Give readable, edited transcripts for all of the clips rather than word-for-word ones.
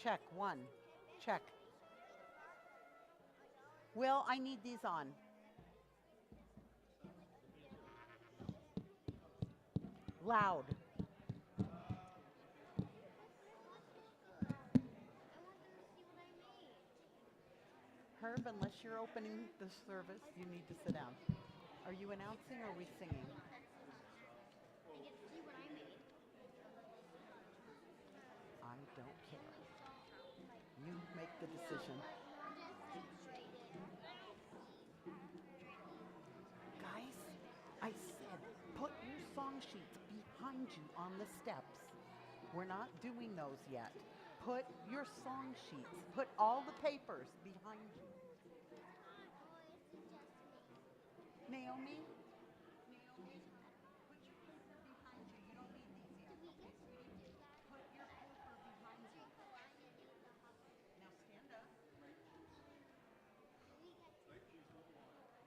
Check, 1. Check. Will, I need these on. Loud. Herb, unless you're opening the service, you need to sit down. Are you announcing or are we singing? I don't care. You make the decision. Guys, I said put your song sheets behind you on the steps. We're not doing those yet. Put your song sheets, put all the papers behind you. Naomi? Naomi, put your paper behind you. You don't need these yet. Okay, sweetie? Put your paper behind you. Now stand up.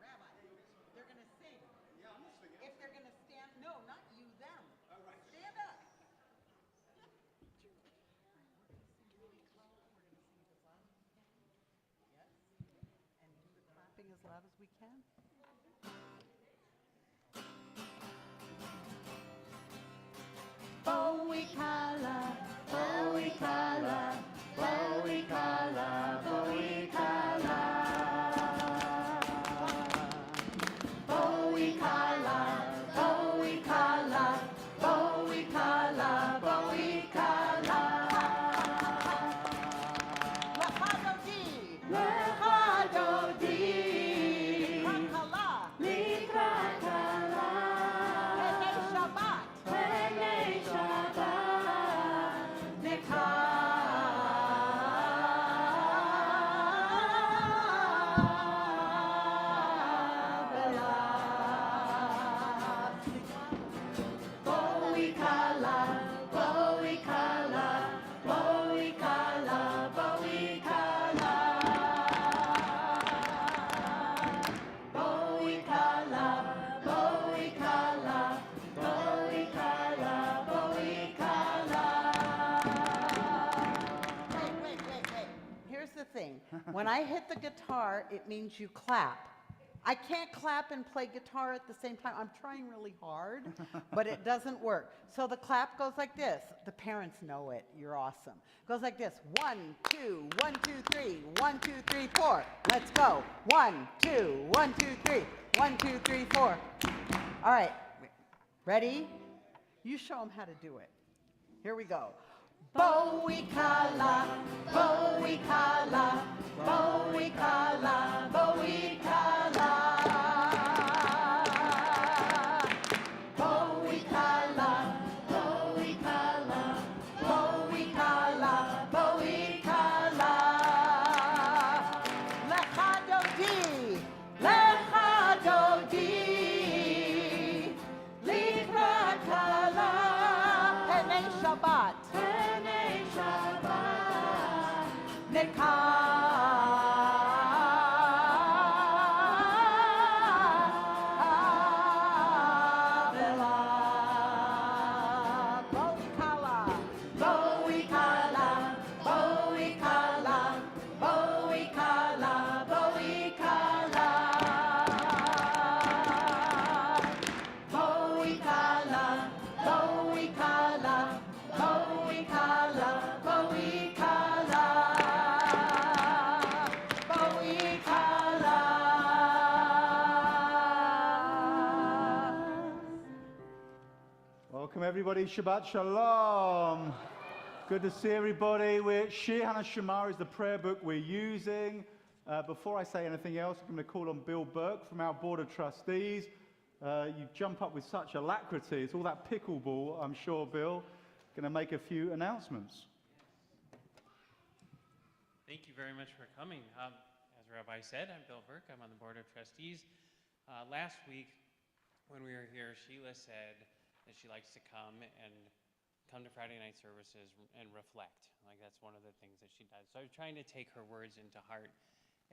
Rabbi, they're going to sing. Yeah, I'm listening. If they're going to stand, no, not you, them. All right. Stand up. As loud as we can. Bowie color, Bowie color, Bowie color, Bowie color. Bowie color, Bowie color, Bowie color, Bowie color. Lechado di, Lechado di. When I hit the guitar, it means you clap. I can't clap and play guitar at the same time. I'm trying really hard, but it doesn't work. So the clap goes like this. The parents know it. You're awesome. It goes like this. 1, 2, 1, 2, 3. 1, 2, 3, 4. Let's go. 1, 2, 1, 2, 3. 1, 2, 3, 4. All right. Ready? You show them how to do it. Here we go. Bowie color, Bowie color, Bowie color, Bowie color. Bowie color, Bowie color, Bowie color, Bowie color. Lechado di, Lechado di. Likrat color, Penei Shabbat. Welcome everybody, Shabbat Shalom. Good to see everybody. Shir HaNeshama is the prayer book we're using. Before I say anything else, I'm going to call on Bill Burke from our Board of Trustees. You jump up with such alacrity. It's all that pickleball, I'm sure, Bill. Going to make a few announcements. Thank you very much for coming. As Rabbi said, I'm Bill Burke. I'm on the Board of Trustees. Last week, when we were here, Sheila said that she likes to come to Friday night services and reflect. Like, that's one of the things that she does. So I'm trying to take her words into heart.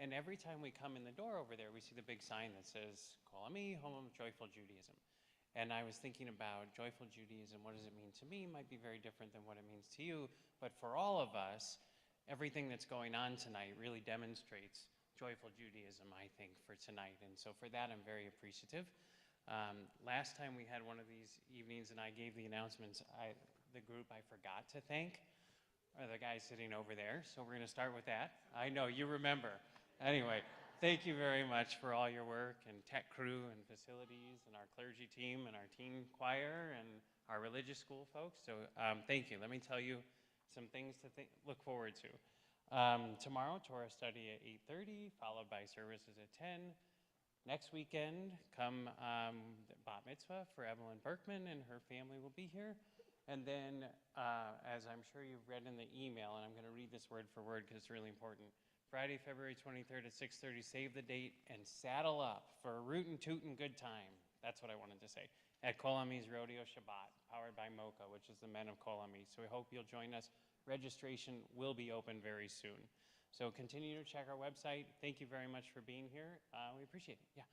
And every time we come in the door over there, we see the big sign that says, Kol Ami, Home of Joyful Judaism. And I was thinking about joyful Judaism, what does it mean to me? Might be very different than what it means to you. But for all of us, everything that's going on tonight really demonstrates joyful Judaism, I think, for tonight. And so for that, I'm very appreciative. Last time we had one of these evenings and I gave the announcements, the group I forgot to thank are the guys sitting over there. So we're going to start with that. I know you remember. Anyway, thank you very much for all your work, and tech crew and facilities and our clergy team and our teen choir and our religious school folks. So thank you. Let me tell you some things to look forward to. Tomorrow, Torah study at 8:30, followed by services at 10. Next weekend, come bat mitzvah for Evelyn Berkman, and her family will be here. And then, as I'm sure you've read in the email, and I'm going to read this word for word because it's really important, Friday, February 23rd at 6:30, save the date and saddle up for a rootin' tootin' good time. That's what I wanted to say. At Kol Ami's Rodeo Shabbat, powered by Mocha, which is the men of Kol Ami. So we hope you'll join us. Registration will be open very soon. So continue to check our website. Thank you very much for being here. We appreciate it. Yeah.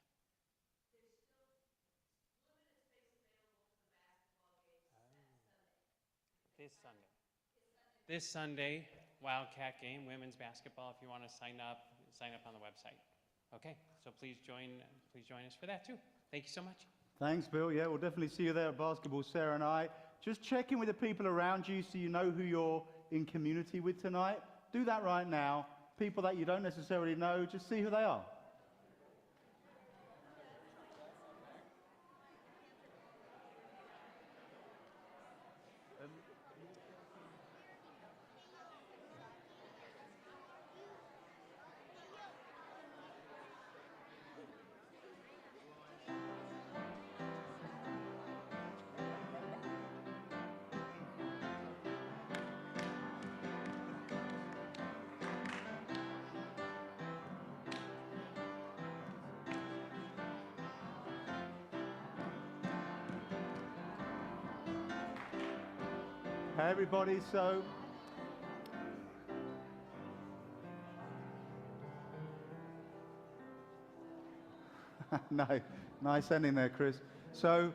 This Sunday, Wildcat game, women's basketball. If you want to sign up on the website. Okay, so please join us for that too. Thank you so much. Thanks, Bill. Yeah, we'll definitely see you there at basketball, Sarah and I. Just check in with the people around you so you know who you're in community with tonight. Do that right now. People that you don't necessarily know, just see who they are. Hey everybody, so no, nice ending there, Chris. So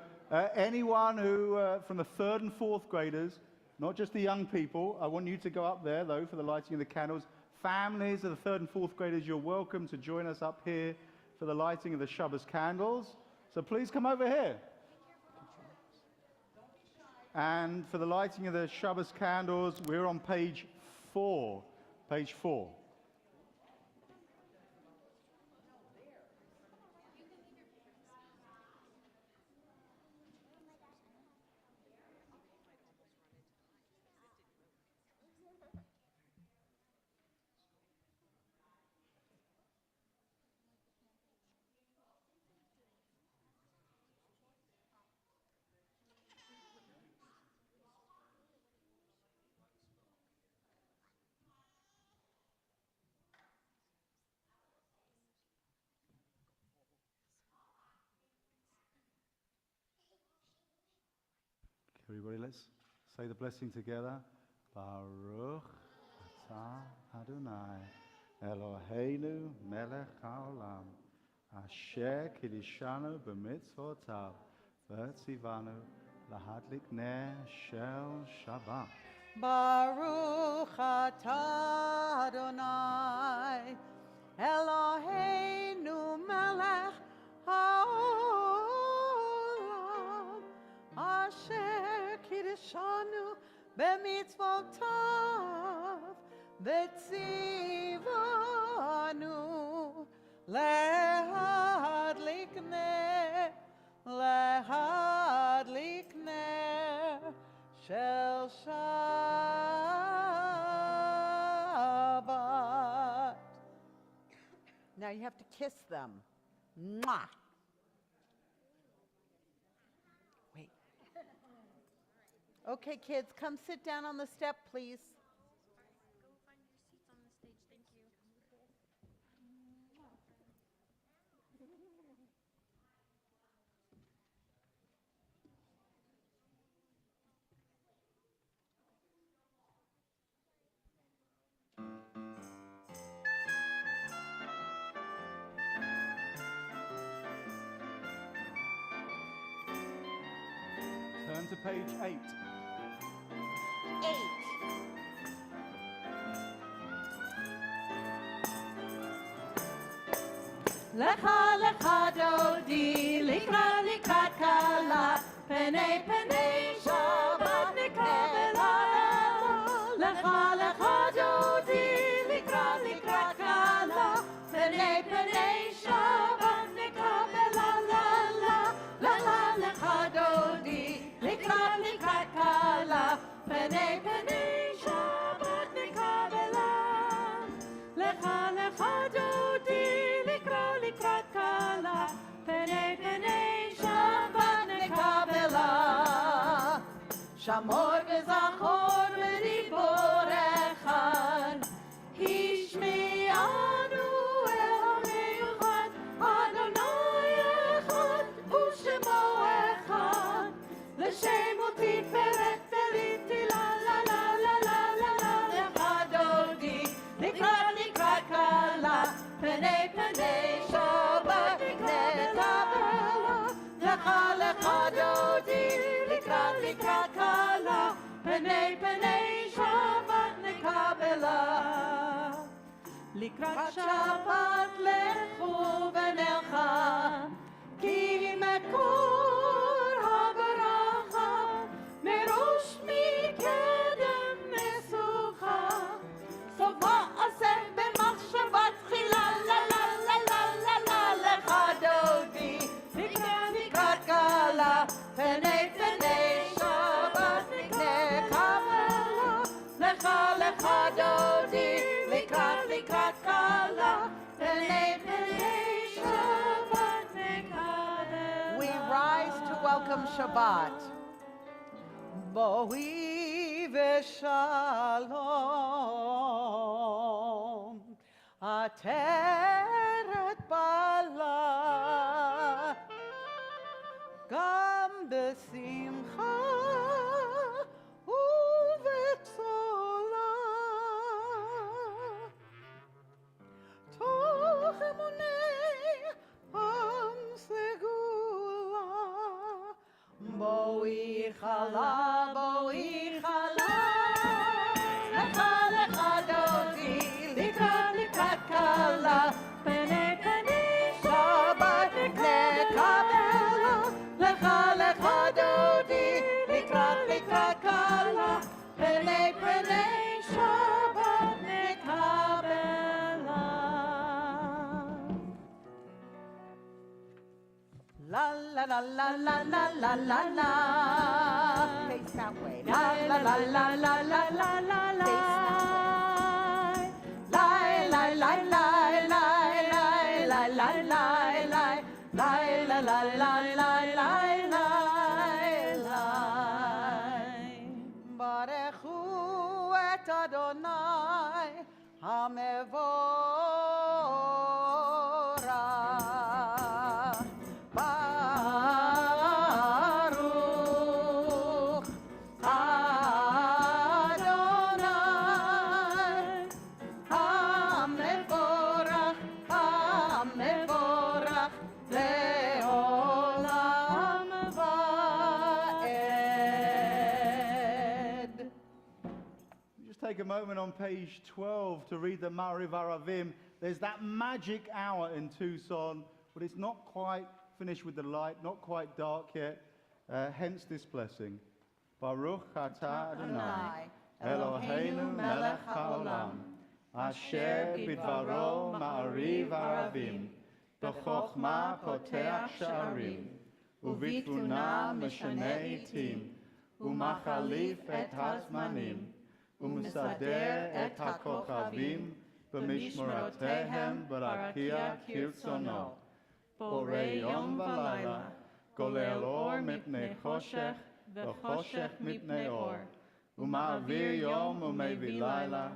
anyone who from the 3rd and 4th graders, not just the young people, I want you to go up there though for the lighting of the candles. Families of the 3rd and 4th graders, you're welcome to join us up here for the lighting of the Shabbat candles. So please come over here. And for the lighting of the Shabbat candles, we're on page 4. Page 4. Everybody, let's say the blessing together. Baruch atah Adonai Eloheinu melech haolam asher kiddushanu b'mitzvotav v'tzivanu lahadlik ner shel Shabbat. Baruch atah Adonai Eloheinu melech haolam asher kiddushanu b'mitzvotav v'tzivanu lehadlik ner shel Shabbat. Now you have to kiss them. Mwah. Wait. Okay, kids, come sit down on the step, please. Go find your seats on the stage. Thank you. Turn to page 8. 8. לך לך דודי, לקראת לקראת קלה, פני פני שבת נקבלה. לך לך דודי, לקראת לקראת קלה, פני פני שבת נקבלה. לך לך דודי, לקראת לקראת קלה, פני פני שבת נקבלה. לך לך דודי, לקראת קלה, פני פני שבת נקבלה. שמור וזכור ודיבור אחד, השמיענו אל המיוחד, אדוני אחד ושמו אחד, לשם ותפארת תהילים לה לה לה לה לה לה לה. לך דודי, לקראת קלה, פני פני שבת נקבלה. לך לך דודי, לקראת קלה, פני פני שבת נקבלה. לקראת שבת לכו ונלכה, כי מקור הברכה מראש מקדם משוכה. סוף מעשה במחשבה תחילה, לה לה לה לה לה לה. לך דודי, לקראת קלה, פני פני שבת נקבלה. לך לך דודי, לקראת קלה, פני פני שבת נקבלה. We rise to welcome Shabbat. בואי ושלום, עטרת בעלה, גם בשמחה ובצולה. תוך אמוני עם סגולה, בואי חלה, בואי חלה. לך לך דודי, לקראת קלה, פני פני שבת נקבלה. לך לך דודי, לקראת קלה, פני פני שבת נקבלה. La la la la la la la la la. Face that way. La la la la la la la la la. Face that way. Lie, lie, lie, lie, lie, lie, lie, lie, lie, lie. Lie, la la la lie, lie, lie, lie. ברכו את אדוני המבורך. ברוך אדוני המבורך, המבורך לעולם ועד. Just take a moment on page 12 to read the Ma'ariv Aravim. There's that magic hour in Tucson, but it's not quite finished with the light, not quite dark yet, hence this blessing. Baruch atah Adonai, Eloheinu melech haolam, asher bidvaro ma'ariv aravim, b'chokhmah poteach sha'arim, ובתבונה משנה עתים, ומחליף את הזמנים, ומסדר את הכוכבים במשמרותיהם ברקיע כרצונו. בורא יום ולילה, גולל אור מפני חושך, וחושך מפני אור. ומעביר יום ומביא לילה,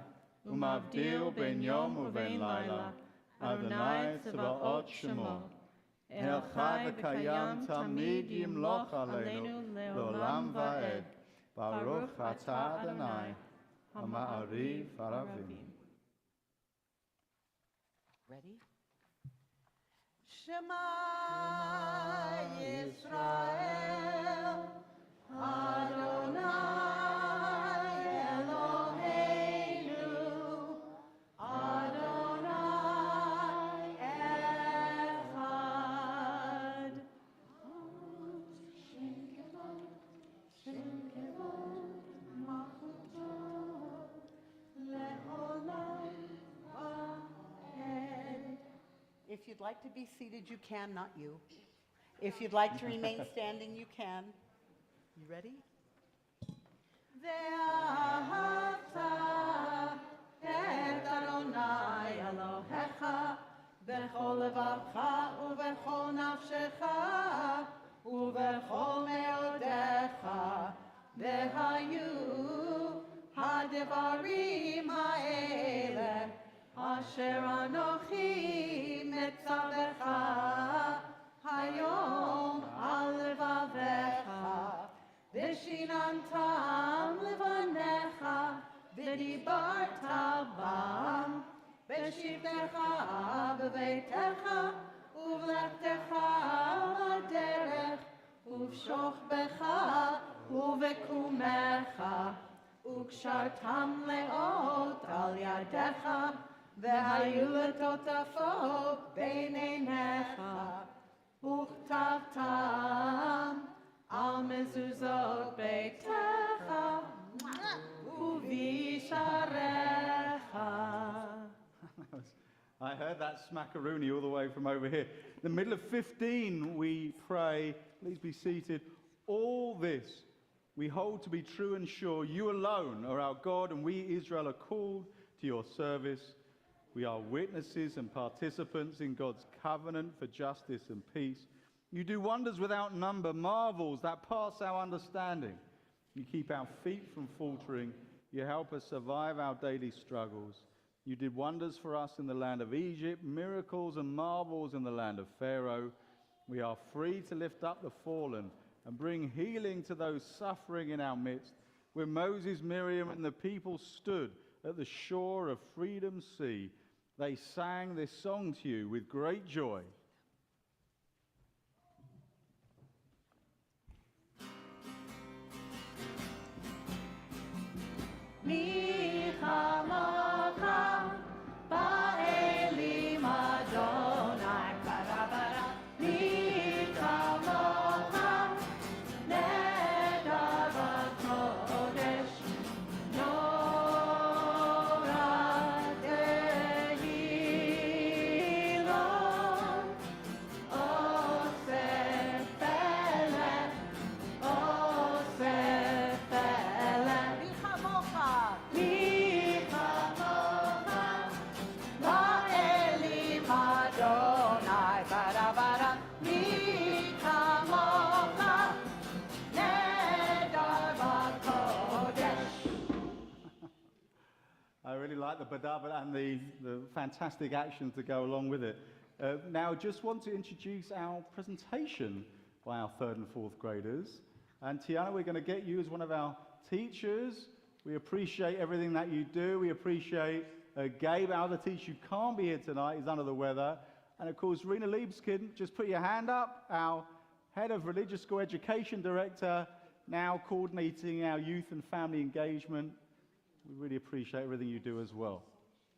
ומבדיל בין יום ובין לילה. אדוני צבאות שמו. אל חי וקיים תמיד ימלוך עלינו לעולם ועד. ברוך אתה אדוני, המעריב ערבים. Ready? Shema Yisrael, Adonai Eloheinu, Adonai Echad. you'd like to be seated, you can, not you. If you'd like to remain standing, you can. You ready? ואהבת את אדוני אלוהיך בכל לבבך ובכל נפשך ובכל מאודיך, והיו הדברים האלה אשר אנוכי מצווך היום על לבביך, ושיננתם לבניך ודיברת בם בשבתך בביתך ובלכתך בדרך ובשוכבך ובקומך, וקשרתם לאות על ידיך והיו לטוטפות בין עיניך, וכתבתם על מזוזות ביתך ובשעריך. I heard that smackaroonie all the way from over here. In the middle of 15, we pray, please be seated. All this we hold to be true and sure. You alone are our God, and we, Israel, are called to your service. We are witnesses and participants in God's covenant for justice and peace. You do wonders without number, marvels that pass our understanding. You keep our feet from faltering. You help us survive our daily struggles. You did wonders for us in the land of Egypt, miracles and marvels in the land of Pharaoh. We are free to lift up the fallen and bring healing to those suffering in our midst. When Moses, Miriam, and the people stood at the shore of Freedom's Sea, they sang this song to you with great joy. מי כמוך באלים אדוני ברברה, מי כמוך נדר בקודש, נורא דהילון, עושה פלא, עושה פלא. מי כמוך, מי כמוך באלים אדוני ברברה, מי כמוך נדר בקודש. I really like the badaba and the fantastic actions that go along with it. Now, just want to introduce our presentation by our third and fourth graders. And Tiana, we're going to get you as one of our teachers. We appreciate everything that you do. We appreciate Gabe, our other teacher, who can't be here tonight. He's under the weather. And of course, Rena Liebskin, just put your hand up, our head of religious school education director, now coordinating our youth and family engagement. We really appreciate everything you do as well.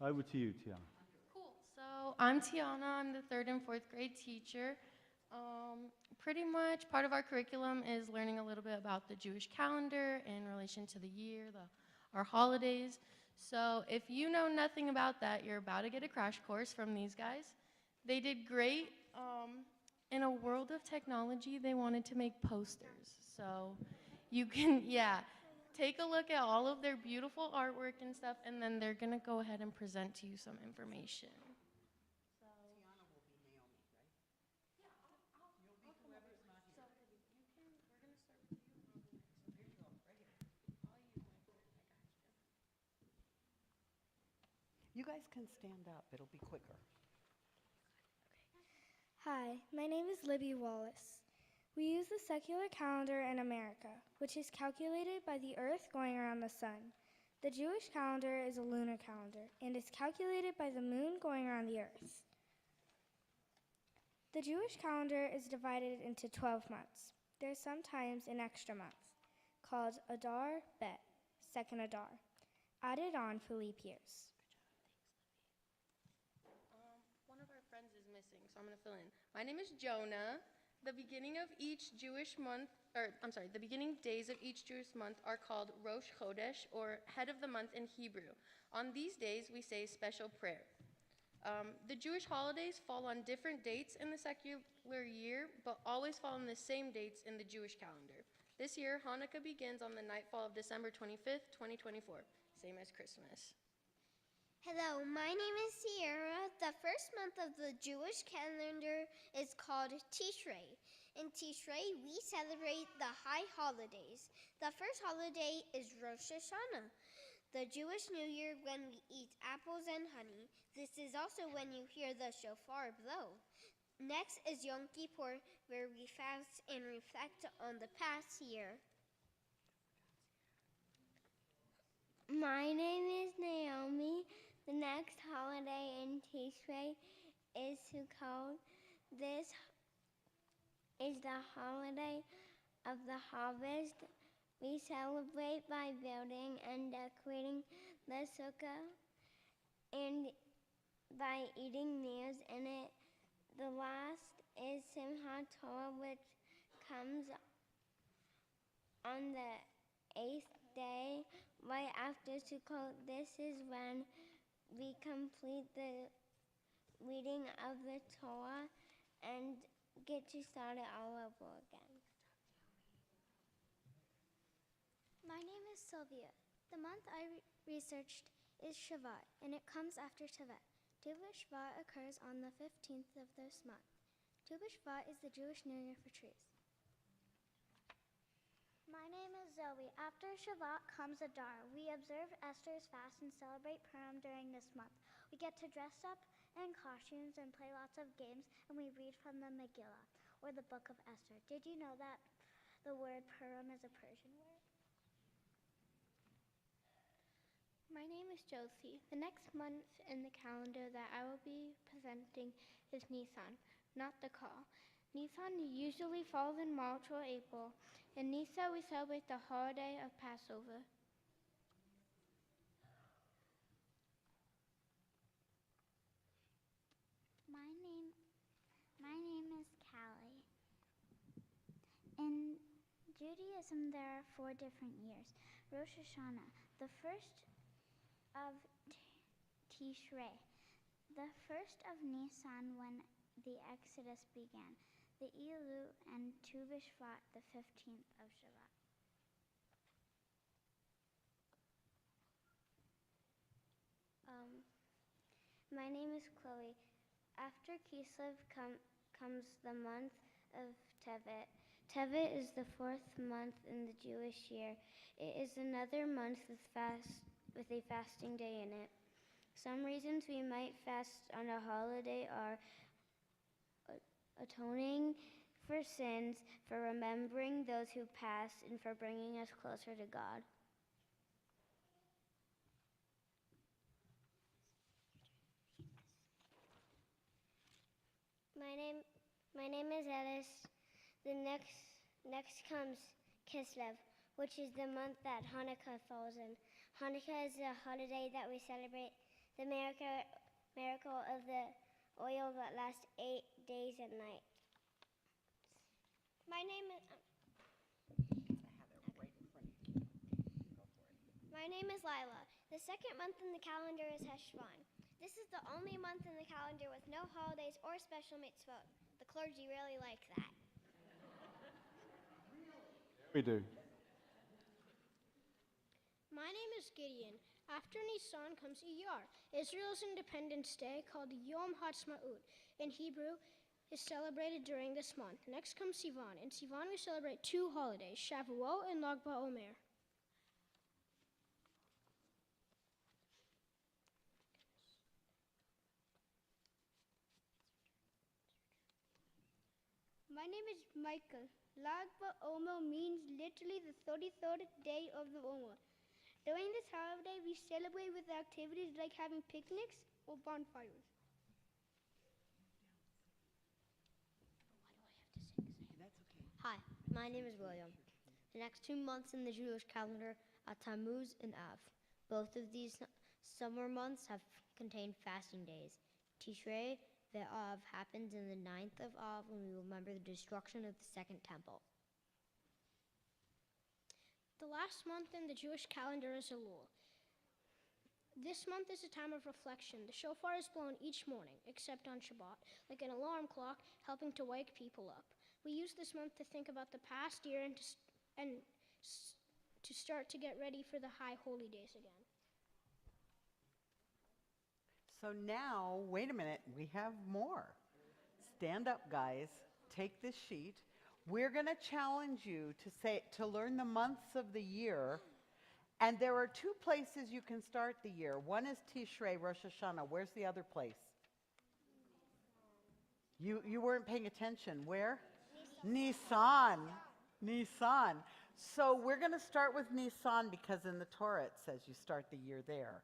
Over to you, Tiana. Cool. So I'm Tiana. I'm the third and fourth grade teacher. Pretty much part of our curriculum is learning a little bit about the Jewish calendar in relation to the year, our holidays. So if you know nothing about that, you're about to get a crash course from these guys. They did great. In a world of technology, they wanted to make posters. So you can, take a look at all of their beautiful artwork and stuff, and then they're going to go ahead and present to you some information. You guys can stand up. It'll be quicker. Hi, my name is Libby Wallace. We use the secular calendar in America, which is calculated by the Earth going around the sun. The Jewish calendar is a lunar calendar and is calculated by the moon going around the Earth. The Jewish calendar is divided into 12 months. There's sometimes an extra month called Adar Bet, second Adar, added on for leap years. One of our friends is missing, so I'm going to fill in. My name is Jonah. The beginning days of each Jewish month are called Rosh Chodesh, or head of the month in Hebrew. On these days, we say special prayer. The Jewish holidays fall on different dates in the secular year, but always fall on the same dates in the Jewish calendar. This year, Hanukkah begins on the nightfall of December 25th, 2024, same as Christmas. Hello, my name is Sierra. The first month of the Jewish calendar is called Tishrei. In Tishrei, we celebrate the high holidays. The first holiday is Rosh Hashanah, the Jewish New Year, when we eat apples and honey. This is also when you hear the shofar blow. Next is Yom Kippur, where we fast and reflect on the past year. My name is Naomi. The next holiday in Tishrei is Sukkot. This is the holiday of the harvest. We celebrate by building and decorating the sukkah and by eating meals in it. The last is Simchat Torah, which comes on the 8th day, right after Sukkot. This is when we complete the reading of the Torah and get to start it all over again. My name is Sylvia. The month I researched is Shabbat, and it comes after Tevet. Tu B'Shvat occurs on the 15th of this month. Tu B'Shvat is the Jewish New Year for trees. My name is Zoe. After Shabbat comes Adar. We observe Esther's fast and celebrate Purim during this month. We get to dress up in costumes and play lots of games, and we read from the Megillah, or the Book of Esther. Did you know that the word Purim is a Persian word? My name is Josie. The next month in the calendar that I will be presenting is Nisan, not the call. Nisan usually falls in March or April. In Nisan, we celebrate the holiday of Passover. My name is Callie. In Judaism, there are 4 different years. Rosh Hashanah, the first of Tishrei, the first of Nisan when the Exodus began, the Elul, and Tu B'Shvat, the 15th of Shabbat. My name is Chloe. After Kislev comes the month of Tevet. Tevet is the 4th month in the Jewish year. It is another month with a fasting day in it. Some reasons we might fast on a holiday are atoning for sins, for remembering those who passed, and for bringing us closer to God. My name is Alice. The next comes Kislev, which is the month that Hanukkah falls in. Hanukkah is a holiday that we celebrate the miracle of the oil that lasts 8 days and nights. My name is Lila. The second month in the calendar is Heshvan. This is the only month in the calendar with no holidays or special mitzvot. The clergy really like that. We do. My name is Gideon. After Nisan comes Iyar, Israel's Independence Day, called Yom Ha'atzmaut. In Hebrew, is celebrated during this month. Next comes Sivan. In Sivan, we celebrate 2 holidays, Shavuot and Lag BaOmer. My name is Michael. Lag BaOmer means literally the 33rd day of the Omer. During this holiday, we celebrate with activities like having picnics or bonfires. Hi, my name is William. The next 2 months in the Jewish calendar are Tammuz and Av. Both of these summer months have contained fasting days. Tishrei Av happens in the 9th of Av when we remember the destruction of the Second Temple. The last month in the Jewish calendar is Elul. This month is a time of reflection. The shofar is blown each morning, except on Shabbat, like an alarm clock, helping to wake people up. We use this month to think about the past year and to start to get ready for the high holy days again. So now, wait a minute, we have more. Stand up, guys. Take this sheet. We're going to challenge you to learn the months of the year. And there are two places you can start the year. One is Tishrei, Rosh Hashanah. Where's the other place? You weren't paying attention. Where? Nisan. Nisan. So we're going to start with Nisan because in the Torah it says you start the year there.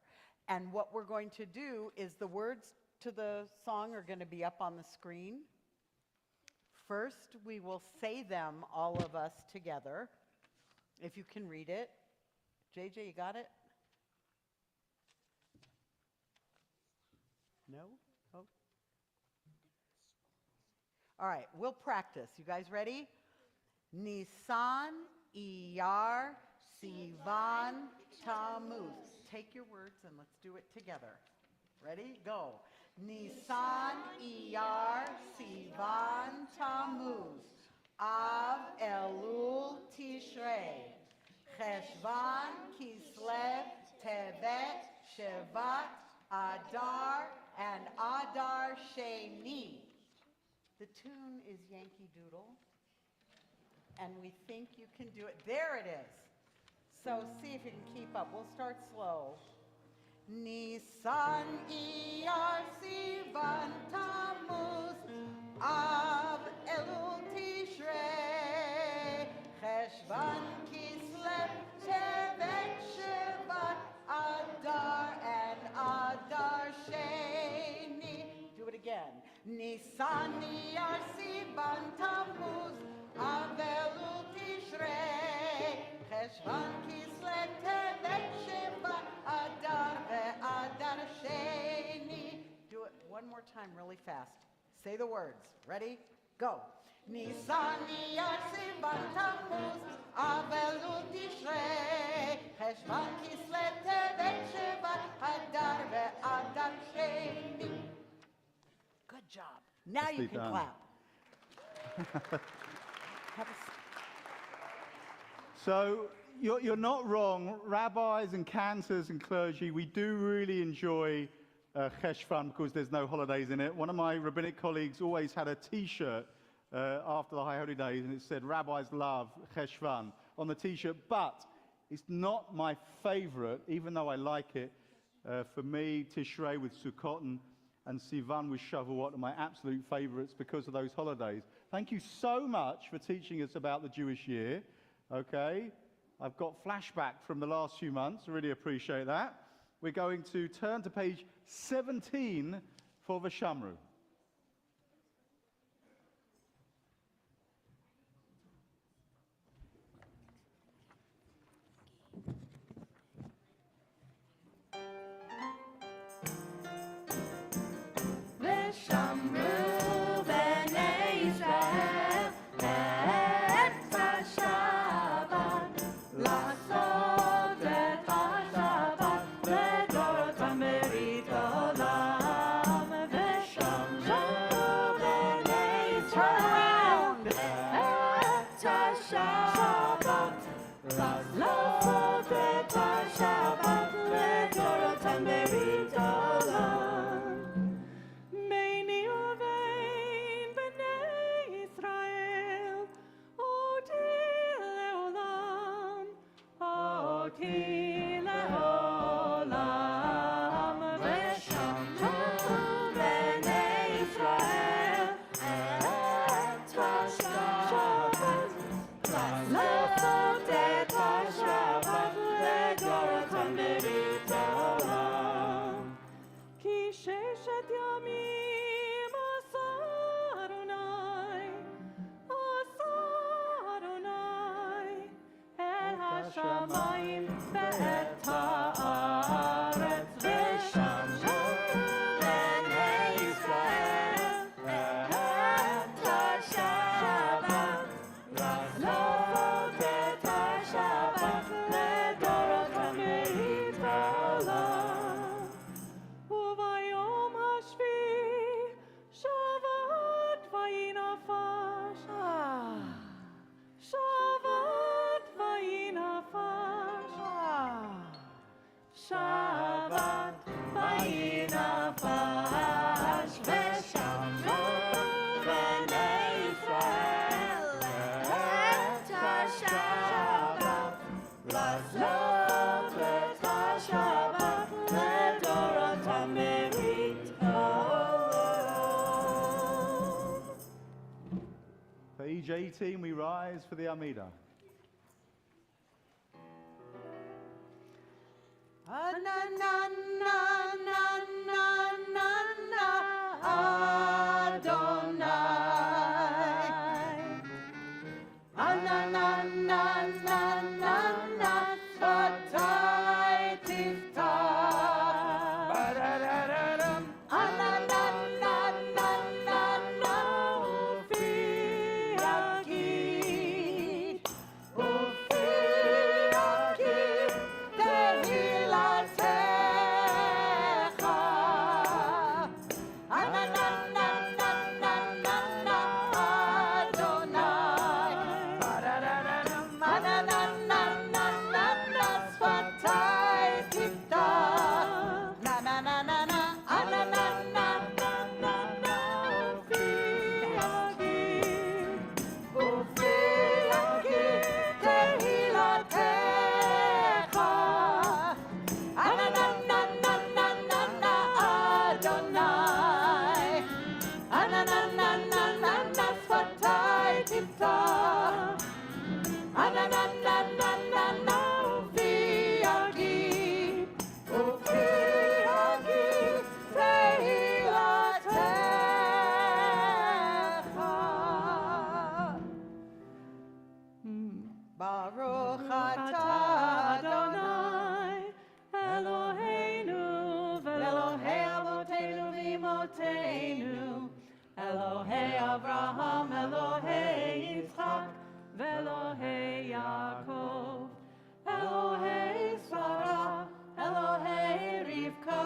And what we're going to do is the words to the song are going to be up on the screen. First, we will say them, all of us together, if you can read it. JJ, you got it? No? Oh. All right, we'll practice. You guys ready? Nisan, Iyar, Sivan, Tammuz. Take your words and let's do it together. Ready? Go. Nisan, Iyar, Sivan, Tammuz. Av, Elul, Tishrei. Cheshvan, Kislev, Tevet, Shevat, Adar, and Adar Sheni. The tune is Yankee Doodle, and we think you can do it. There it is. So see if you can keep up. We'll start slow. Nisan, Iyar, Sivan, Tammuz, Av, Elul, Tishrei, Cheshvan, Kislev, Tevet, Shevat, Adar, and Adar Sheni. Do it again. Nisan, Iyar, Sivan, Tammuz, Av, Elul, Tishrei, Cheshvan, Kislev, Tevet, Shevat, Adar, Adar Sheni. Do it one more time really fast. Say the words. Ready? Go. Nisan, Iyar, Sivan, Tammuz, Av, Elul, Tishrei, Cheshvan, Kislev, Tevet, Shevat, Adar, Adar Sheni. Good job. Now you can clap. Have a So you're not wrong. Rabbis and cantors and clergy, we do really enjoy Cheshvan because there's no holidays in it. One of my rabbinic colleagues always had a T-shirt after the High Holy Days, and it said, "Rabbis love Cheshvan" on the T-shirt. But it's not my favorite, even though I like it. For me, Tishrei with Sukkot and Sivan with Shavuot are my absolute favorites because of those holidays. Thank you so much for teaching us about the Jewish year. Okay, I've got flashback from the last few months. I really appreciate that. We're going to turn to page 17 for Vashamru. 18, we rise for the Amida. Na na na na na na na Adonai. Na na na na na na Shabbat Tiftach. Na na na na na na Ufi Akid. Ufi Akid Tehilatecha. Na na na na na na na Adonai. Na na na na na na Sfatai Tiftach. Na na na na na na na na na na Ufi Akid. Ufi Akid Tehilatecha. Na na na na na na na Adonai. Na na na na na na Sfatai Tiftach. Na na na na na na Ufi Akid. Ufi Akid Tehilatecha. Baruch atah Adonai Eloheinu v'Elohei Avoteinu v'Imotenu Elohei Avraham Elohei Yitzchak v'Elohei Yaakov Elohei Sarah Elohei Rivka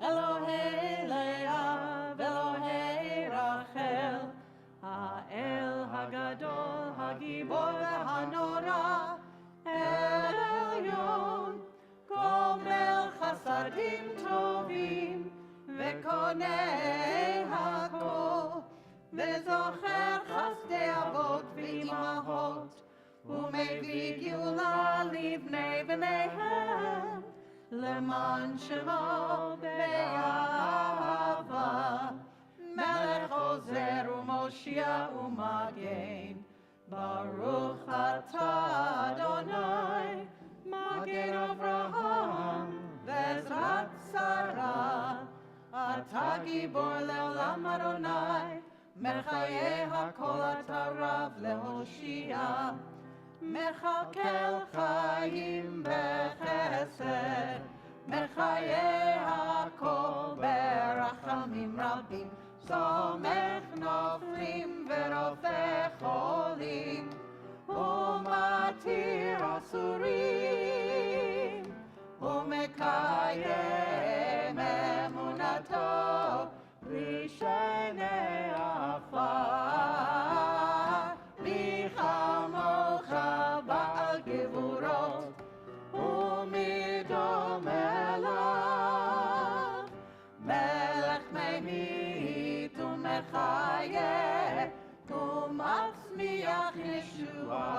Elohei Leah v'Elohei Rachel Ha'el Hagadol Hagibor v'Hanora El Elyon Gomel Chasadim Tovim Vekonei Hakol Vezocher Chasdei Avot v'Imahot Umevid Yula Livnei B'neihem Leman Shemo Be'ahava Melech Ozer u'Moshia u'Magen Baruch atah Adonai Magen Avraham Ve'ezrat Sarah Atah Gibor le'olam Adonai Mechayeh hakol atah Rav le'Hoshia Mechakel chayim b'chesed Mechayeh hakol berachamim rabim Somech noflim verofeh cholim Umatir asurim Umekayem emunato Rishenei afar Michamocha ba'al gevurot Umidom elav Melech mehit umechayeh Umatzmiach Yeshua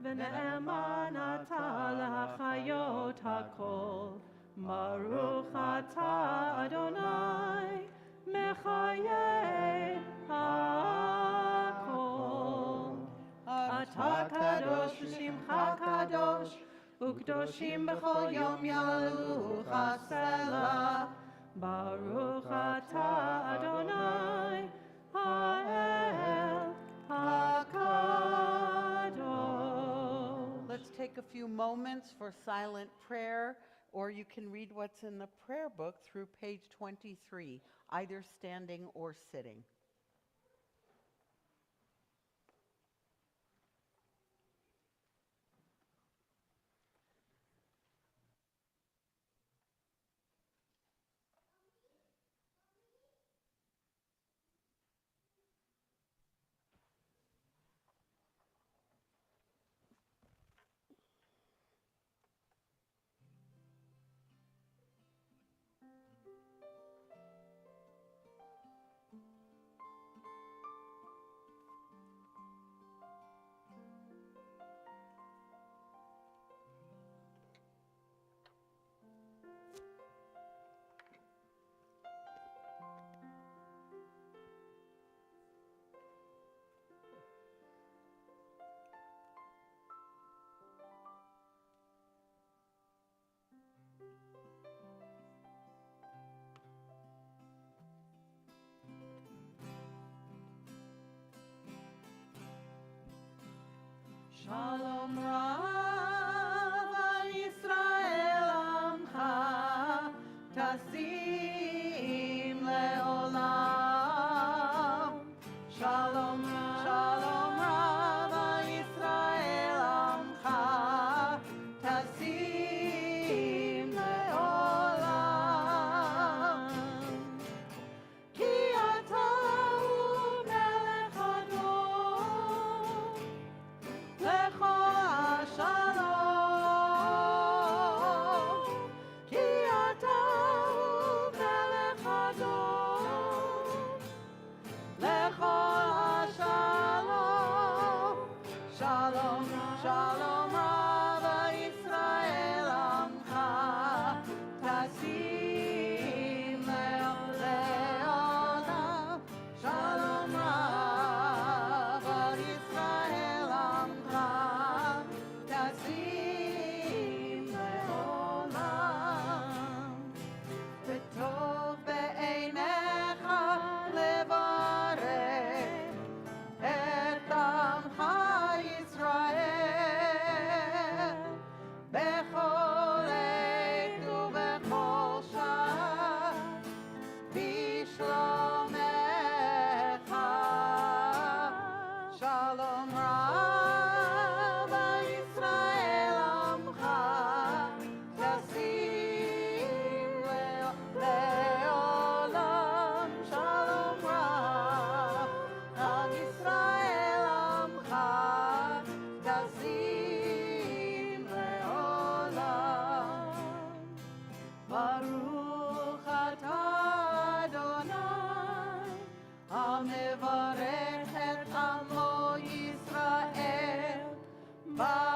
V'ne'eman atah l'hachayot hakol Baruch atah Adonai Mechayeh hakol Atah kadosh u'shimcha kadosh U'kdoshim b'chol yom yalucha selah Baruch atah Adonai Ha'el HaKadosh. Let's take a few moments for silent prayer, or you can read what's in the prayer book through page 23, either standing or sitting. Shalom Rav al Yisrael Amcha Tasim Leolam. Shalom, Shalom Rav al Yisrael Amcha Tasim Leolam. Ki ata hu melech adon Lecho Shalom, Ki ata hu melech adon Lecho Shalom, Shalom, Shalom Rav Yisrael Amcha Tasim Leolam. Shalom Rav Yisrael Amcha Tasim Leolam. V'tov be'einecha levarech et amcha Yisrael bechol עת ובכל שעה בשלומך. Shalom Rav Yisrael Amcha Tasim Leolam. Shalom Rav Yisrael Amcha Tasim Leolam. Baruch atah Adonai המברך את עמו ישראל בשלום.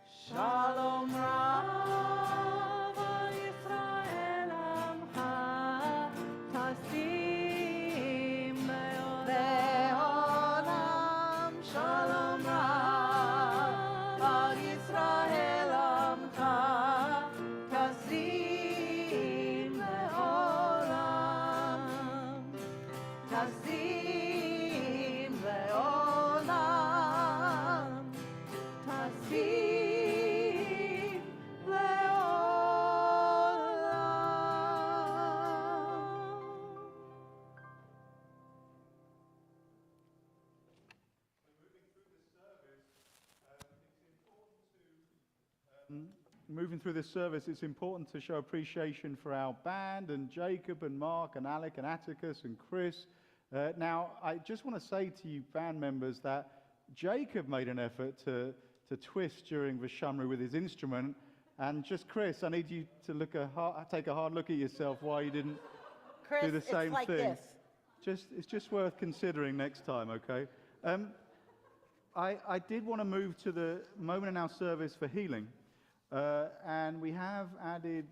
שלום רב על ישראל עמך תשים לעולם. שלום רב על ישראל עמך תשים לעולם. תשים לעולם. תשים Moving through this service, it's important to show appreciation for our band and Jacob and Mark and Alec and Atticus and Chris. Now, I just want to say to you band members that Jacob made an effort to twist during Vishamru with his instrument. And just Chris, I need you to take a hard look at yourself why you didn't Chris, do the same it's like thing. this. It's just worth considering next time, okay? I did want to move to the moment in our service for healing. And we have added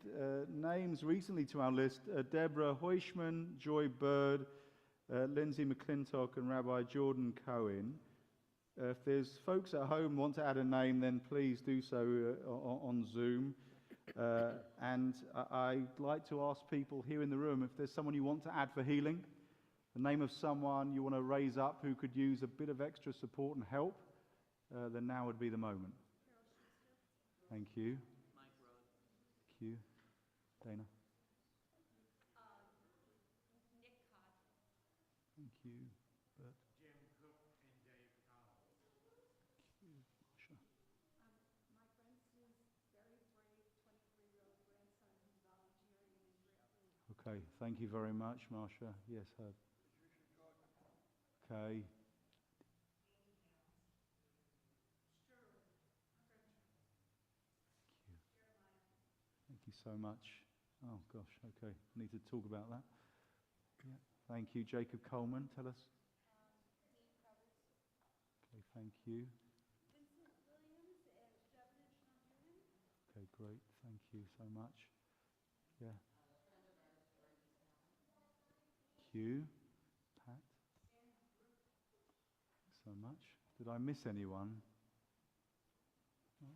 names recently to our list. Deborah Heuschman, Joy Bird, Lindsay McClintock, and Rabbi Jordan Cohen. If there's folks at home want to add a name, then please do so on Zoom. And I'd like to ask people here in the room, if there's someone you want to add for healing, the name of someone you want to raise up who could use a bit of extra support and help, then now would be the moment. Thank you. Mike Road. Thank you. Dana. Nick Cott. Thank you. Bert. Jim Cook and Dave Powell. Thank you. Marsha. My Francis, very brave 23-year-old grandson who's volunteering in Israel. Okay, thank you very much, Marsha. Yes, Herb. Okay. Thank you so much. Oh, gosh, okay. Need to talk about that. Yeah. Thank you. Jacob Coleman, tell us. Okay, thank you. Vincent Williams and Shabbat Shalom. Okay, great. Thank you so much. Yeah. Q. Pat. So much. Did I miss anyone? No?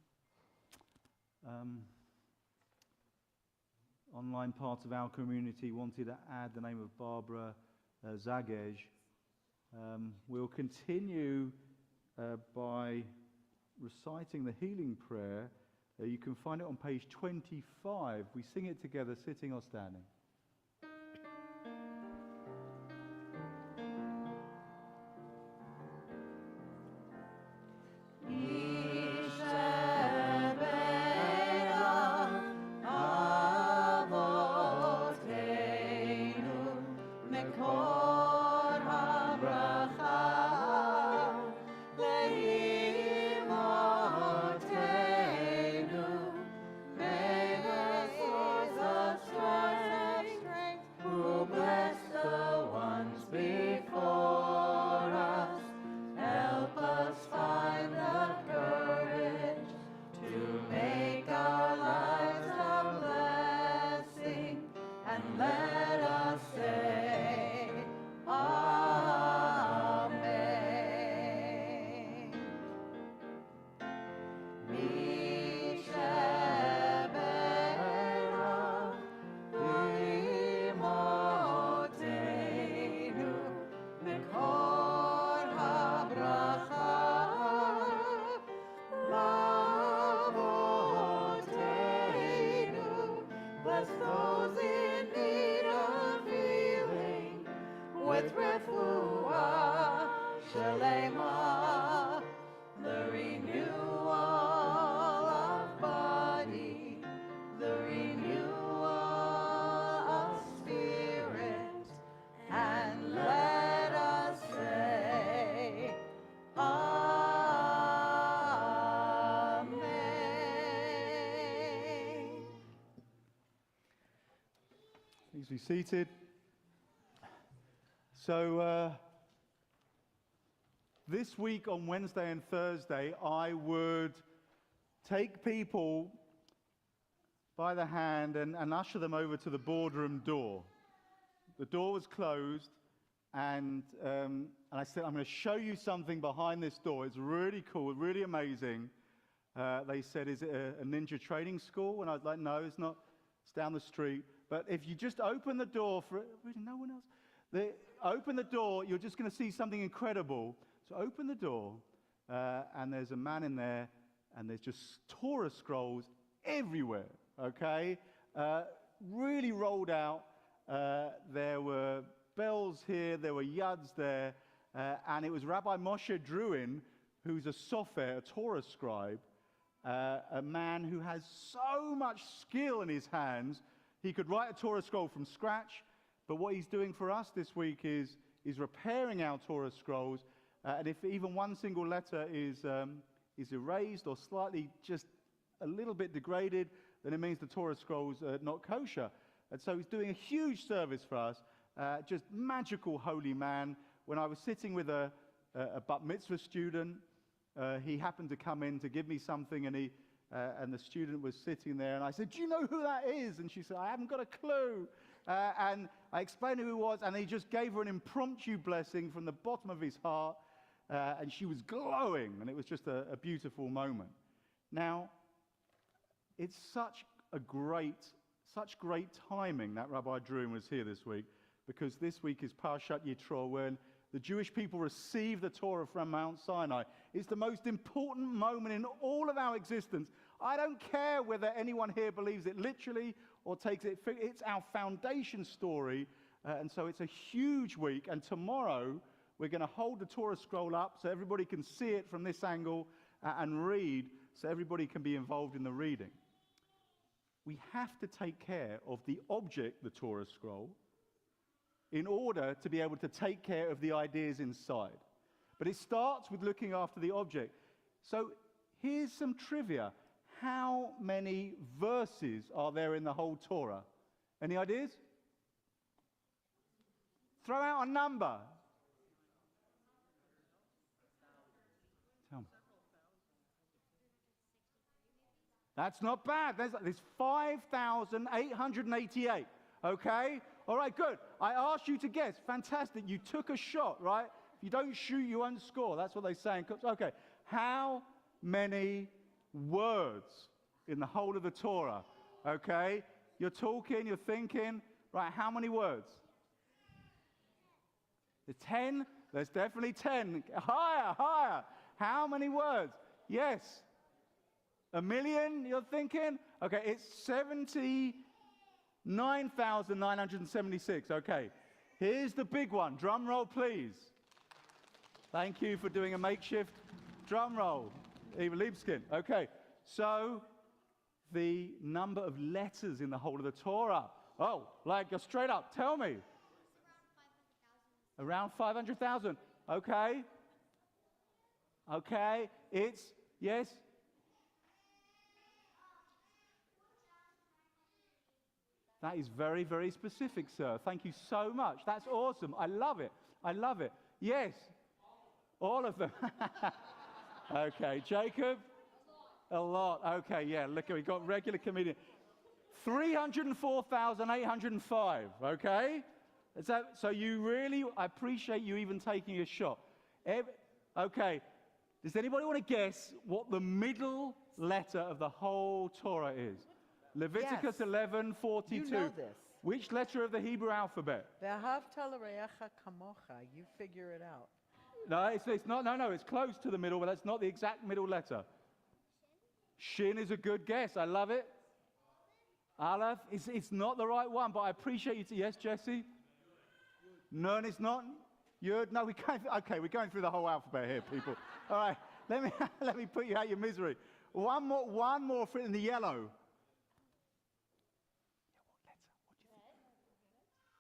Online part of our community wanted to add the name of Barbara Zagej We'll continue by reciting the healing prayer. You can find it on page 25. We sing it together, sitting or standing. Please be seated. So this week on Wednesday and Thursday, I would take people by the hand and usher them over to the boardroom door. The door was closed, and I said, I'm going to show you something behind this door. It's really cool, really amazing. They said, is it a ninja training school? And I was like, no, it's not. It's down the street. But if you just open the door for really no one else, open the door, you're just going to see something incredible. So open the door, and there's a man in there, and there's just Torah scrolls everywhere. Okay, really rolled out. There were bells here, there were yads there, and it was Rabbi Moshe Druin, who's a sofer, a Torah scribe, a man who has so much skill in his hands. He could write a Torah scroll from scratch, but what he's doing for us this week is repairing our Torah scrolls, and if even one single letter is erased or slightly just a little bit degraded, then it means the Torah scrolls are not kosher. And so he's doing a huge service for us, just magical holy man. When I was sitting with a bat mitzvah student, he happened to come in to give me something, and the student was sitting there, and I said, do you know who that is? And she said, I haven't got a clue. And I explained who he was, and he just gave her an impromptu blessing from the bottom of his heart, and she was glowing, and it was just a beautiful moment. Now, it's such great timing that Rabbi Druin was here this week, because this week is Parshat Yitro, when the Jewish people receive the Torah from Mount Sinai. It's the most important moment in all of our existence. I don't care whether anyone here believes it literally or takes it. It's our foundation story, and so it's a huge week. And tomorrow, we're going to hold the Torah scroll up so everybody can see it from this angle and read, so everybody can be involved in the reading. We have to take care of the object, the Torah scroll, in order to be able to take care of the ideas inside. But it starts with looking after the object. So here's some trivia. How many verses are there in the whole Torah? Any ideas? Throw out a number. Tell me. That's not bad. There's 5,888. Okay? All right, good. I asked you to guess. Fantastic. You took a shot, right? If you don't shoot, you won't score. That's what they say in Cooks. Okay. How many words in the whole of the Torah? Okay? You're talking, you're thinking. Right, how many words? There's 10. There's definitely 10. Higher, higher. How many words? Yes. A million, you're thinking? Okay, it's 79,976. Okay. Here's the big one. Drum roll, please. Thank you for doing a makeshift drum roll, Eva Liebskin. Okay, so the number of letters in the whole of the Torah. Oh, like straight up, tell me. Around 500,000. Okay. Okay, it's, yes. That is very, very specific, sir. Thank you so much. That's awesome. I love it. I love it. Yes. All of them. Okay, Jacob? A lot. Okay, yeah, look, we got regular comedian. 304,805, okay? So you really, I appreciate you even taking a shot. Okay, does anybody want to guess what the middle letter of the whole Torah is? Leviticus 11:42. You know this. Which letter of the Hebrew alphabet? Ve'ahavta l'reacha kamocha. You figure it out. No, it's not. No, it's close to the middle, but that's not the exact middle letter. Shin is a good guess. I love it. Aleph, it's not the right one, but I appreciate you. Yes, Jesse? Nun is not. Yud? No, we're going through the whole alphabet here, people. All right, let me put you out your misery. One more for in the yellow.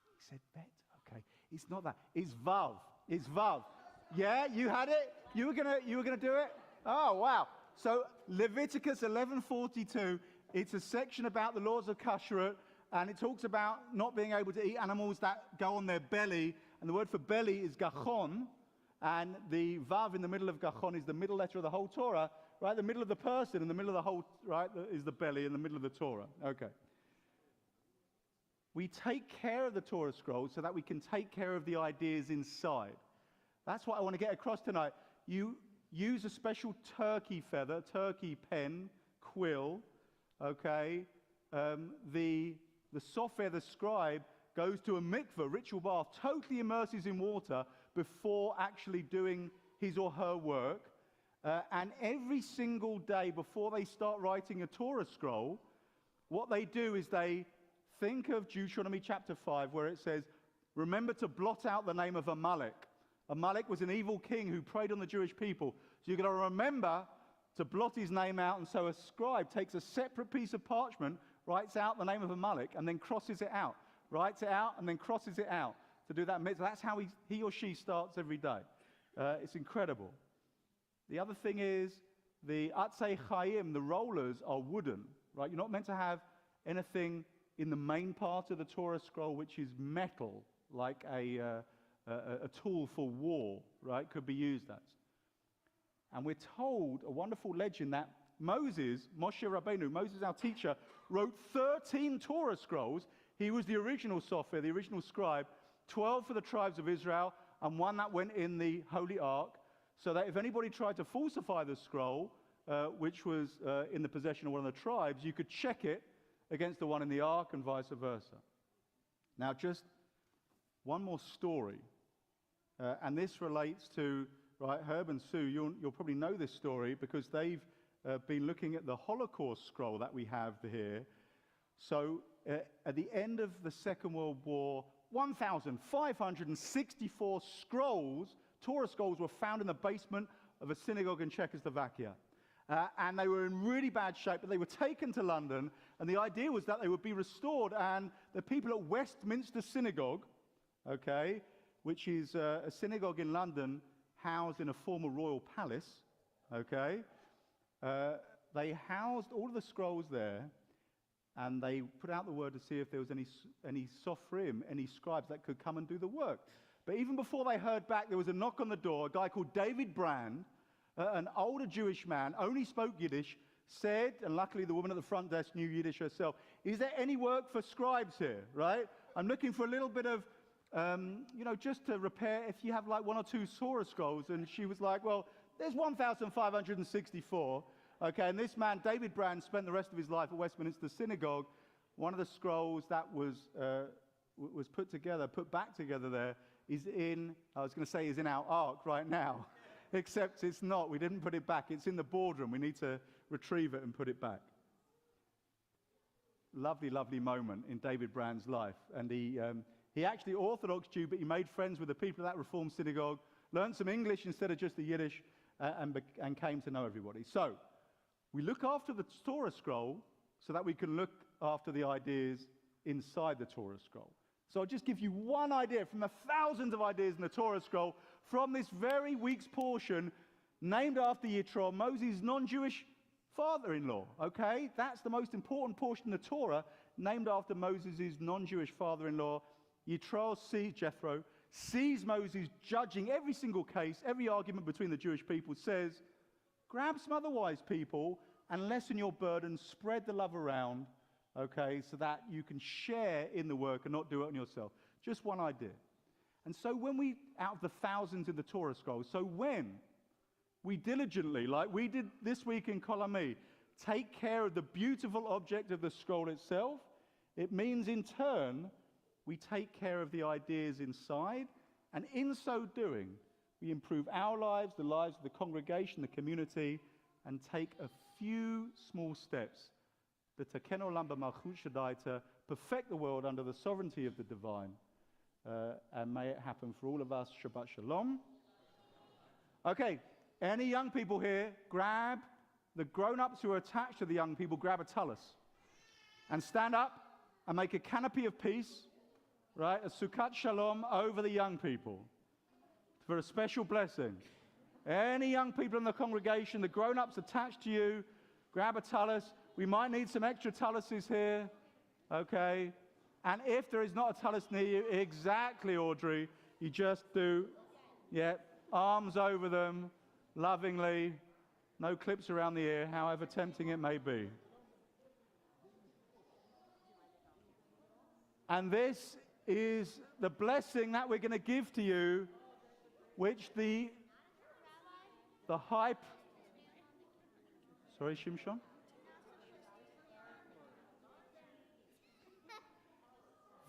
He said bet. Okay, it's not that. It's Vav. It's Vav. Yeah, you had it. You were gonna do it. Oh wow. So Leviticus 11:42. It's a section about the laws of kashrut, and it talks about not being able to eat animals that go on their belly. And the word for belly is gachon, and the Vav in the middle of gachon is the middle letter of the whole Torah. Right, the middle of the person, in the middle of the whole, right, is the belly in the middle of the Torah. Okay. We take care of the Torah scrolls so that we can take care of the ideas inside. That's what I want to get across tonight. You use a special turkey feather, turkey pen, quill, okay? The sofer, the scribe, goes to a mikveh, ritual bath, totally immerses in water before actually doing his or her work. And every single day before they start writing a Torah scroll, what they do is they think of Deuteronomy chapter 5, where it says, remember to blot out the name of Amalek. Amalek was an evil king who preyed on the Jewish people. So you've got to remember to blot his name out. And so a scribe takes a separate piece of parchment, writes out the name of Amalek, and then crosses it out. Writes it out, and then crosses it out to do that mitzvah. That's how he or she starts every day. It's incredible. The other thing is the Atzei Chaim, the rollers, are wooden. Right? You're not meant to have anything in the main part of the Torah scroll which is metal, like a tool for war, right, could be used as. And we're told a wonderful legend that Moses, Moshe Rabbeinu, Moses, our teacher, wrote 13 Torah scrolls. He was the original sofer, the original scribe, 12 for the tribes of Israel, and one that went in the Holy Ark, so that if anybody tried to falsify the scroll, which was in the possession of one of the tribes, you could check it against the one in the Ark and vice versa. Now, just one more story. And this relates to, right, Herb and Sue, you'll probably know this story because they've been looking at the Holocaust scroll that we have here. So at the end of the Second World War, 1,564 scrolls, Torah scrolls, were found in the basement of a synagogue in Czechoslovakia. And they were in really bad shape, but they were taken to London, and the idea was that they would be restored, and the people at Westminster Synagogue, okay, which is a synagogue in London housed in a former royal palace, okay? They housed all of the scrolls there, and they put out the word to see if there was any sophrim, any scribes that could come and do the work. But even before they heard back, there was a knock on the door. A guy called David Brand, an older Jewish man, only spoke Yiddish, said, and luckily the woman at the front desk knew Yiddish herself, is there any work for scribes here, right? I'm looking for a little bit of, just to repair if you have like one or two Torah scrolls. And she was like, well, there's 1,564. Okay, and this man, David Brand, spent the rest of his life at Westminster Synagogue. One of the scrolls that was was put back together there, is in our ark right now. Except it's not. We didn't put it back. It's in the boardroom. We need to retrieve it and put it back. Lovely, lovely moment in David Brand's life. And he actually Orthodox Jew, but he made friends with the people of that Reformed synagogue, learned some English instead of just the Yiddish, and came to know everybody. So we look after the Torah scroll so that we can look after the ideas inside the Torah scroll. So I'll just give you one idea from the thousands of ideas in the Torah scroll from this very week's portion named after Yitro, Moses' non-Jewish father-in-law, okay? That's the most important portion of the Torah, named after Moses' non-Jewish father-in-law. Jethro sees Moses judging every single case, every argument between the Jewish people, says, grab some other wise people and lessen your burden, spread the love around, okay, so that you can share in the work and not do it on yourself. Just one idea. And so when we, out of the thousands in the Torah scroll, so when we diligently, like we did this week in Kolami, take care of the beautiful object of the scroll itself, it means in turn, we take care of the ideas inside, and in so doing, we improve our lives, the lives of the congregation, the community, and take a few small steps to perfect the world under the sovereignty of the divine. And may it happen for all of us. Shabbat Shalom. Okay, any young people here, grab the grown-ups who are attached to the young people, grab a talus and stand up and make a canopy of peace, right, a Sukkat Shalom over the young people for a special blessing. Any young people in the congregation, the grown-ups attached to you, grab a talus. We might need some extra taluses here, okay? And if there is not a talus near you, exactly, Audrey, you just do, arms over them, lovingly, no clips around the ear, however tempting it may be. And this is the blessing that we're going to give to you, which the hype... Sorry, Shimshon?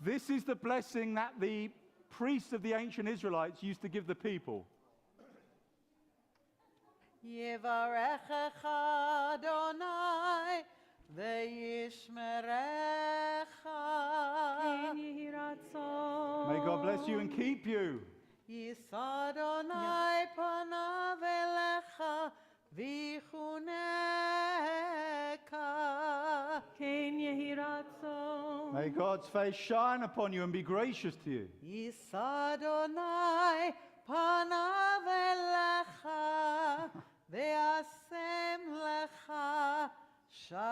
This is the blessing that the priests of the ancient Israelites used to give the people. Yivarechecha Adonai ve'yishmerecha. May God bless you and keep you. Yisa Adonai panav elecha v'chuneka. May God's face shine upon you and be gracious to you. Yisa Adonai panav elecha ve'asem lecha shalom.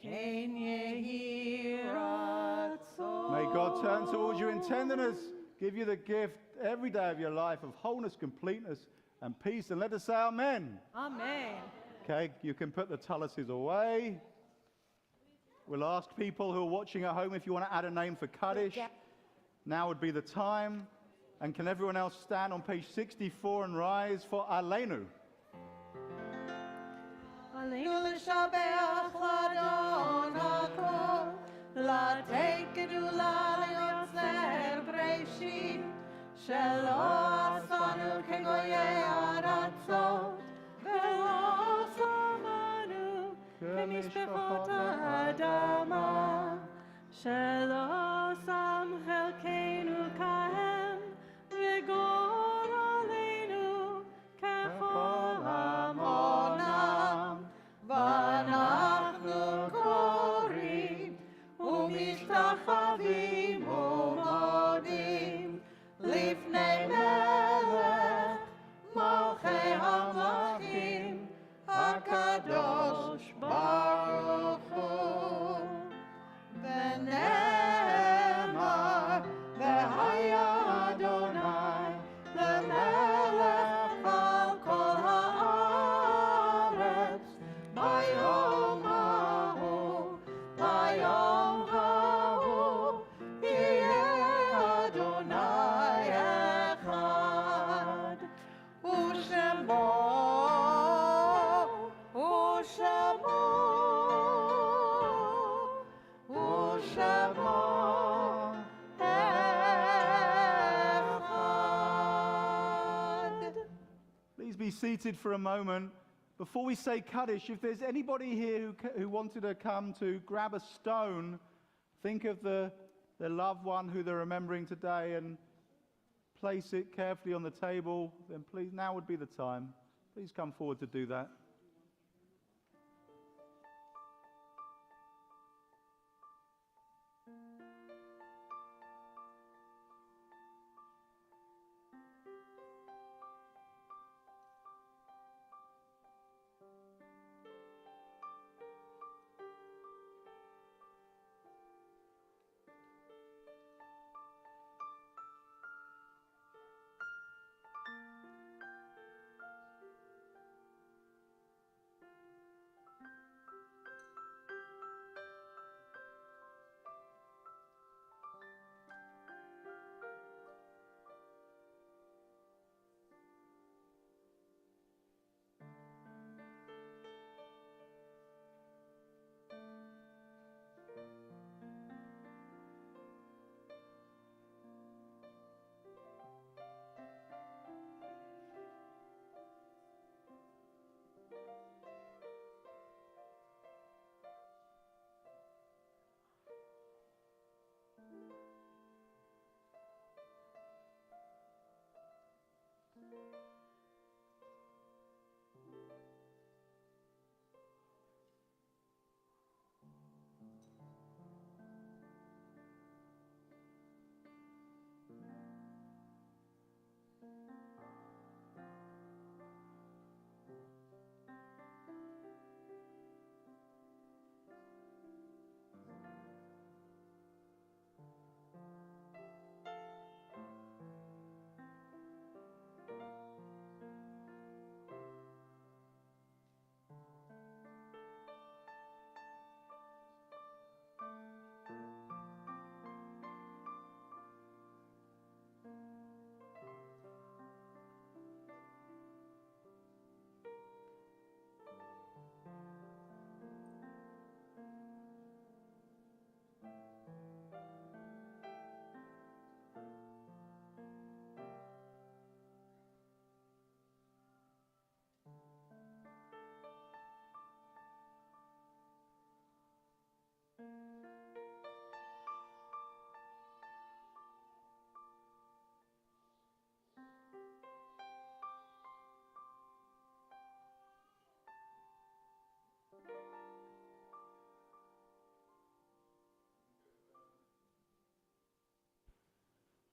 Ken yehi ratzon. May God turn towards you in tenderness, give you the gift every day of your life of wholeness, completeness, and peace. And let us say amen. Amen. Okay, you can put the taluses away. We'll ask people who are watching at home if you want to add a name for Kaddish. Now would be the time. And can everyone else stand on page 64 and rise for Aleinu? Aleinu l'shabeach l'adon hakol, l'atei kedula l'yotzer breishit, shelo asanu kegoyei aratzot, velo samanu kemishpechot ha'adama, shelo sam chelkeinu kahem, v'gor aleinu kechol hamonam. ואנחנו קוראים ומשתחווים ומודים Shema Echad. Please be seated for a moment. Before we say Kaddish, if there's anybody here who wanted to come to grab a stone, think of the loved one who they're remembering today and place it carefully on the table, then please, now would be the time. Please come forward to do that.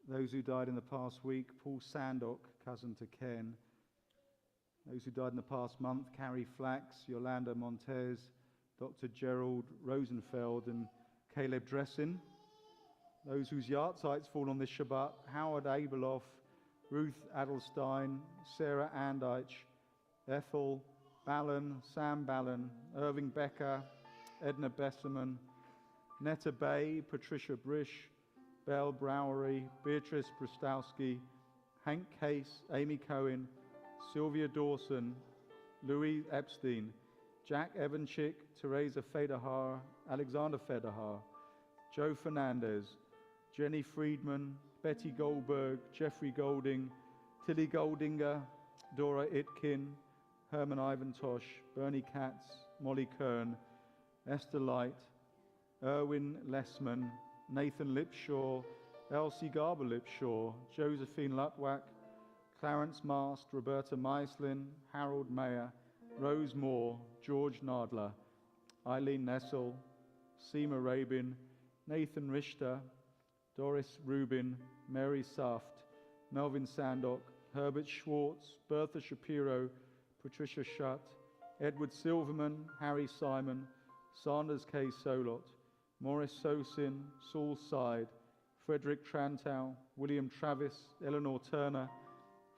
Those who died in the past week, Paul Sandock, cousin to Ken. Those who died in the past month, Carrie Flax, Yolanda Montez, Dr. Gerald Rosenfeld and Caleb Dressin. Those whose yahrzeits fall on this Shabbat, Howard Abeloff, Ruth Adelstein, Sarah Andich, Ethel Ballon, Sam Ballon, Irving Becker, Edna Besserman, Netta Bay, Patricia Brish, Belle Browery, Beatrice Brostowski, Hank Case, Amy Cohen, Sylvia Dawson, Louis Epstein, Jack Evanchik, Teresa Fedahar, Alexander Fedahar, Joe Fernandez, Jenny Friedman, Betty Goldberg, Jeffrey Golding, Tilly Goldinger, Dora Itkin, Herman Ivantosh, Bernie Katz, Molly Kern, Esther Light, Erwin Lessman, Nathan Lipshaw, Elsie Garber Lipshaw, Josephine Lutwack, Clarence Mast, Roberta Meislin, Harold Mayer, Rose Moore, George Nadler, Eileen Nessel, Seema Rabin, Nathan Richter, Doris Rubin, Mary Saft, Melvin Sandock, Herbert Schwartz, Bertha Shapiro, Patricia Schutt, Edward Silverman, Harry Simon, Sanders K. Solot, Morris Sosin, Saul Side, Frederick Trantow, William Travis, Eleanor Turner,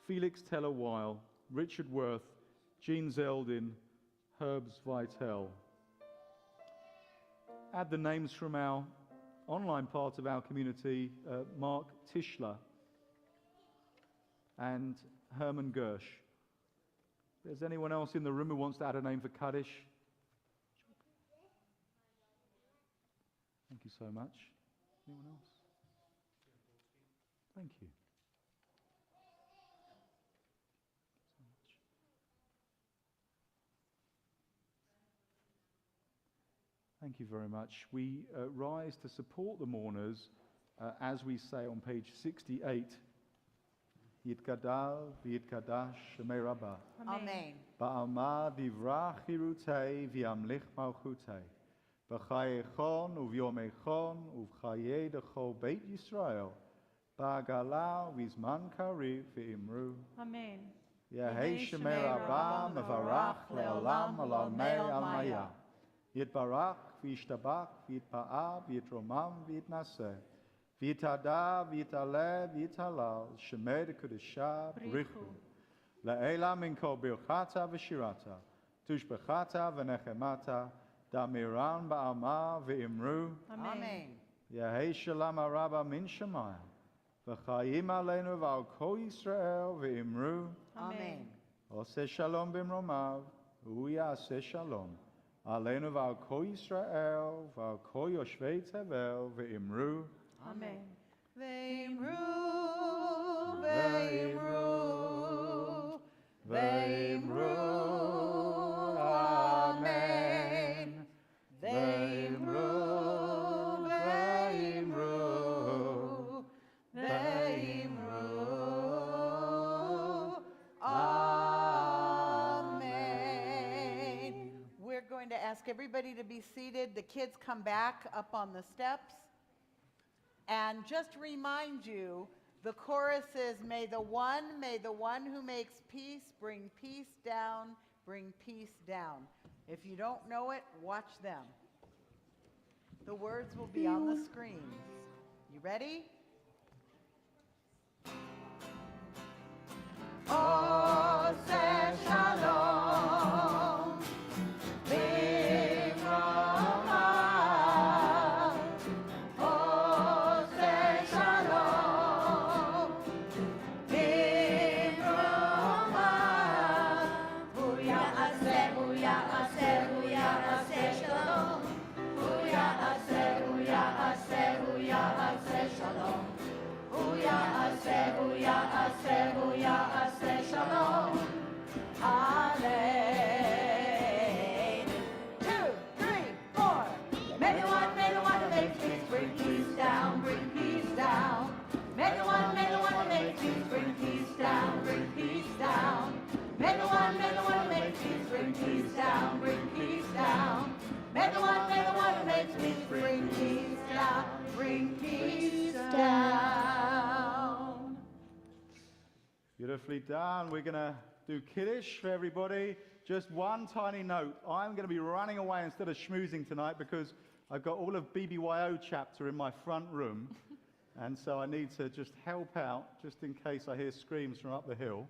Felix Teller-Weil, Richard Worth, Jean Zeldin, Herbs Vitale. Add the names from our online part of our community, Mark Tischler and Herman Gersh. If there's anyone else in the room who wants to add a name for Kaddish? Thank you so much. Anyone else? Thank you. So much. Thank you very much. We rise to support the mourners as we say on page 68. Yitgadal v'yitkadash shemei Rabbah. Amen. Ba'alma divrach hirutei v'yamlich malchutei. B'chayechon uvyomechon uv'chayei dechol Beit Yisrael. Ba'galal v'zman kariv v'imru. Amen. Yehei shemei Rabbah mevarach le'olam alalmei almaya. Yitbarach v'yishtabach v'yitpa'ah v'yitromam v'yitnaseh. V'yitada v'yitaleh v'yitalal shemei dekudesha brichu. Le'ela min kol birchata v'shirata. Tushbechata v'nechemata. Damiran ba'alma v'imru. Amen. Yehei shalom araba min shemayim. V'chayim aleinu v'al kol Yisrael v'imru. Amen. Oseh shalom b'mromav. Hu ya'aseh shalom. Aleinu v'al kol Yisrael v'al kol yoshvei tevel v'imru. Amen. Ve'imru, ve'imru, ve'imru, amen. Ve'imru, ve'imru, ve'imru, amen. We're going to ask everybody to be seated. The kids come back up on the steps. And just remind you, the chorus is, may the one who makes peace bring peace down, bring peace down. If you don't know it, watch them. The words will be on the screens. You ready? Oseh shalom, b'mromav. Oseh shalom, b'mromav. Hu ya'aseh, hu ya'aseh, hu ya'aseh shalom. Hu ya'aseh, hu ya'aseh, hu ya'aseh shalom. Hu ya'aseh, hu ya'aseh, hu ya'aseh shalom. Amen. 2, 3, 4. May the one who makes peace bring peace down, bring peace down. May the one who makes peace bring peace down, bring peace down. May the one who makes peace bring peace down, bring peace down. May the one who makes peace bring peace down, bring peace down. Beautifully done. We're going to do Kiddush for everybody. Just one tiny note. I'm going to be running away instead of schmoozing tonight because I've got all of BBYO chapter in my front room. And so I need to just help out just in case I hear screams from up the hill.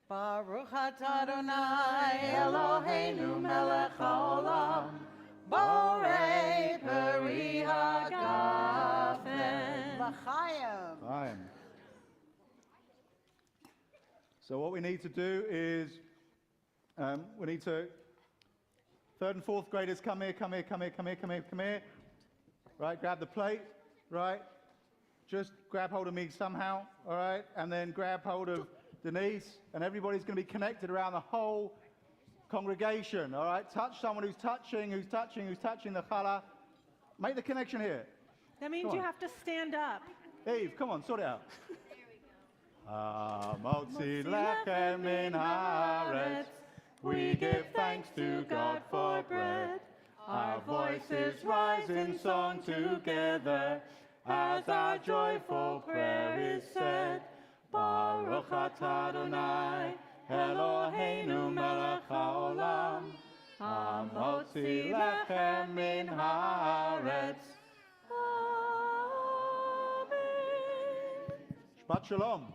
Baruch atah Adonai Eloheinu melech haolam, borei peri hagafen. L'chaim. Fine. So what we need to do is, we need to, 3rd and 4th graders, come here. Right, grab the plate, right? Just grab hold of me somehow, all right? And then grab hold of Denise, and everybody's going to be connected around the whole congregation, all right? Touch someone who's touching the challah. Make the connection here. That means Come you on. have to stand up. Eve, come on, sort it out. Motzi lechem min haaretz. We give thanks to God for bread. Our voices rise in song together as our joyful prayer is said. Baruch atah Adonai Eloheinu melech haolam. Motzi lechem min haaretz. Amen. Shabbat Shalom.